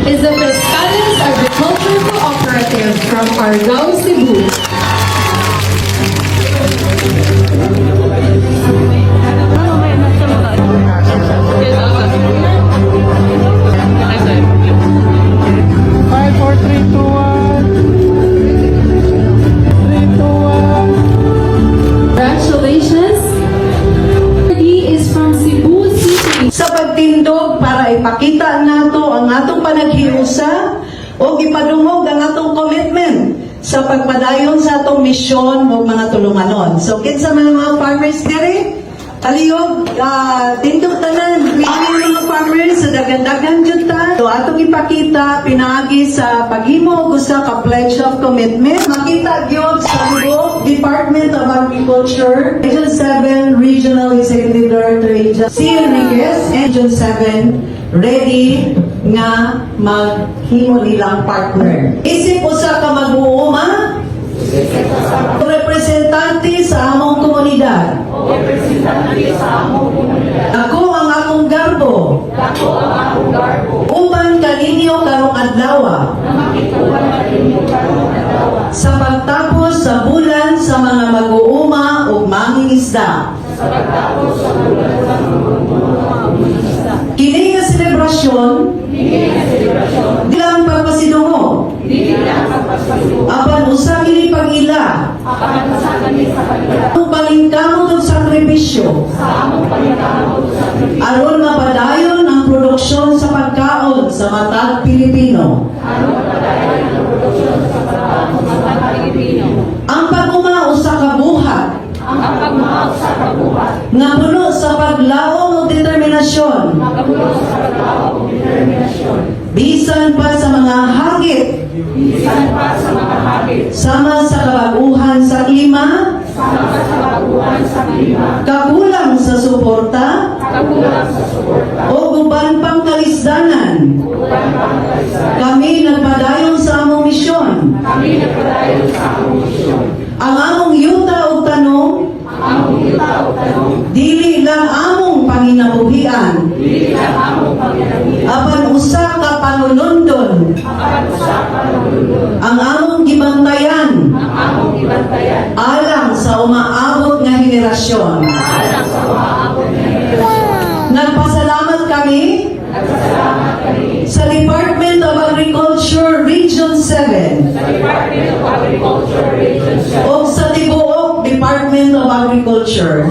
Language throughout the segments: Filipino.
is the Pescades Agriculture Cooperative from Argao, Cebu. Congratulations! He is from Cebu City. Sa pagtindog para ipakita nato ang atong panaghiusa o ipadungog ang atong commitment sa pagpadayon sa atong misyon o mga tulunganon. So, kinsa man ang mga farmers diri, kaliyog, tindog tanan, greeting mga farmers sa dagan-dagan jud ta. So, atong ipakita, pinaagi sa paghimo og usa ka pledge of commitment. Makita gyud sa Cebu Department of Agriculture, Region 7 Regional Executive Director C. Enriquez, and Region 7 ready nga maghimo nilang partner. Isip usa ka mag-uuma, representante sa among komunidad. Ako ang akong garbo. Uban kaninyo karong adlaw. Sa pagtapos sa bulan sa mga mag-uuma ug mangingisda. Kini nga selebrasyon di lang pagpasidungo. Apan usa kini pag-ila. Ang palingkamot ug sakripisyo. Aron mapadayon ang produksyon sa pagkaon sa matag Pilipino. Ang pag-uma usa ka buhat nga puno sa paglaom ug determinasyon. Bisan pa sa mga hagit. Sama sa kabaguhan sa klima. Kakulang sa suporta. O uban pang kalisdanan. Kami nagpadayon sa among misyon. Ang among yuta o tanong, dili lang among panginabuhian, apan usa ka panunundon, ang among gibantayan, alang sa umaabot nga henerasyon. Nagpasalamat kami sa Department of Agriculture Region 7 o sa Tibuok Department of Agriculture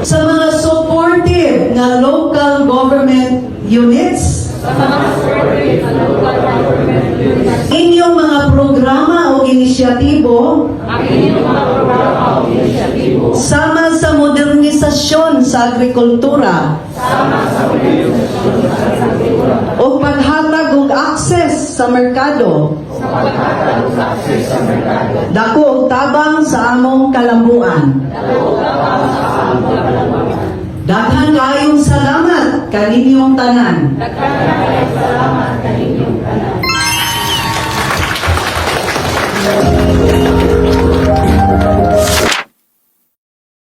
sa mga supportive na local government units, inyong mga programa o inisyatibo sama sa modernisasyon sa agrikultura o paghatag og access sa merkado, dako og tabang sa among kalambuan. Daghang kaayong salamat kaninyong tanan.